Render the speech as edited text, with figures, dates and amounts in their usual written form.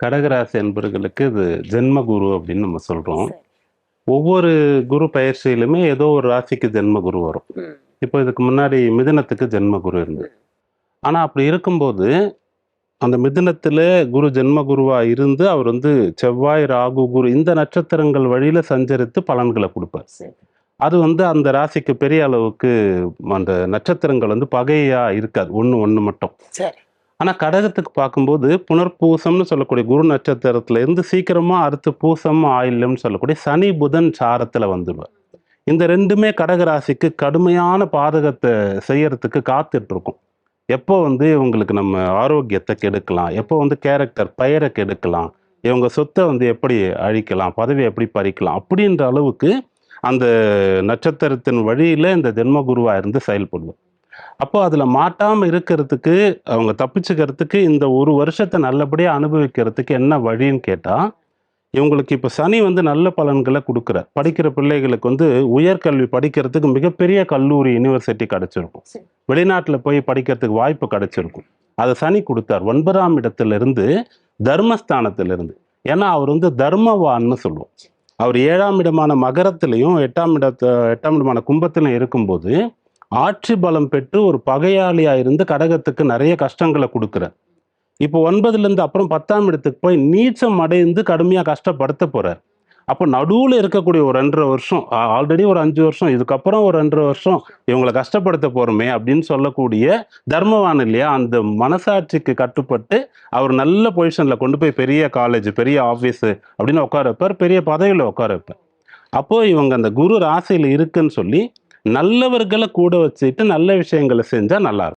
கடகராசி அன்பர்களுக்கு இது ஜென்ம குரு அப்படின்னு நம்ம சொல்றோம். சரி. ஒவ்வொரு குரு பயிற்சியிலுமே ஏதோ ஒரு ராசிக்கு ஜென்ம குரு வரும். ம். இப்போ இதுக்கு முன்னாடி மிதுனத்துக்கு ஜென்ம குரு இருந்தது. ஆனா அப்படி இருக்கும்போது, அந்த மிதுனத்துல குரு ஜென்ம குருவா இருந்து அவர் செவ்வாய், ராகு, குரு இந்த நட்சத்திரங்கள் வழியில சஞ்சரித்து பலன்கள குடுப்பார். சரி. அது அந்த ராசிக்கு பெரிய அளவுக்கு அந்த நட்சத்திரங்கள் பகையா இருக்காது. ஒண்ணு மட்டும். சரி. ஆனா கடகத்துக்கு பார்க்கும்போது புனர்பூசம்னு சொல்லக்கூடிய குரு நட்சத்திரத்துல இருந்து சீக்கிரமா அடுத்து பூசம், ஆயில்யம்னு சொல்லக்கூடிய சனி, புதன் சாரத்துல வந்துருவார். இந்த 2மே கடக ராசிக்கு கடுமையான பாதகத்தை செய்யறதுக்கு காத்துட்டு இருக்கும். எப்போ இவங்களுக்கு நம்ம ஆரோக்கியத்தை கெடுக்கலாம், எப்போ கேரக்டர் பெயரை கெடுக்கலாம், இவங்க சொத்தை எப்படி அழிக்கலாம், பதவியை எப்படி பறிக்கலாம் அப்படின்ற அளவுக்கு அந்த நட்சத்திரத்தின் வழியில இந்த ஜென்ம குருவா இருந்து செயல்படுவார். அப்போ அதுல மாட்டாம இருக்கிறதுக்கு, அவங்க தப்பிச்சுக்கிறதுக்கு இந்த 1 வருஷத்த நல்லபடியா அனுபவிக்கிறதுக்கு என்ன வழின்னு கேட்டா, இவங்களுக்கு இப்ப சனி நல்ல பலன்கள குடுக்குறார். படிக்கிற பிள்ளைகளுக்கு உயர்கல்வி படிக்கிறதுக்கு மிகப்பெரிய கல்லூரி, யுனிவர்சிட்டி கிடைச்சிருக்கும். சரி. வெளிநாட்டுல போய் படிக்கிறதுக்கு வாய்ப்பு கிடைச்சிருக்கும். அத சனி குடுத்தார். 9ஆம் இடத்திலிருந்து, தர்மஸ்தானத்திலிருந்து. ஏன்னா அவர் தர்மவான்னு சொல்லுவோம். அவர் 7ஆம் இடமான மகரத்திலயும், 8ஆம் இடமான கும்பத்திலும் இருக்கும்போது, ஆட்சி பலம் பெற்று ஒரு பகையாளியா இருந்து கடகத்துக்கு நிறைய கஷ்டங்கள குடுக்குறார். இப்போ 9லேருந்து அப்புறம் 10ஆம் இடத்துக்கு போய் நீச்சம் அடைந்து கடுமையா கஷ்டப்படுத்த போறார். அப்போ நடுவுல இருக்கக்கூடிய ஒரு 2½ வருஷம், ஆல்ரெடி ஒரு 5 வருஷம், இதுக்கப்புறம் ஒரு 2½ வருஷம் இவங்கள கஷ்டப்படுத்த போறோமே அப்படின்னு சொல்லக்கூடிய தர்மவான் இல்லையா, அந்த மனசாட்சிக்கு கட்டுப்பட்டு அவர் நல்ல பொசிஷன்ல கொண்டு போய் பெரிய காலேஜ், பெரிய ஆஃபீஸ் அப்படின்னு உட்கார வைப்பார். பெரிய பதவியில உட்கார வைப்பார். அப்போ இவங்க அந்த குரு ராசியில இருக்குன்னு சொல்லி நல்லவர்களை கூட வச்சுட்டு நல்ல விஷயங்களை செஞ்சா நல்லா இருக்கும்.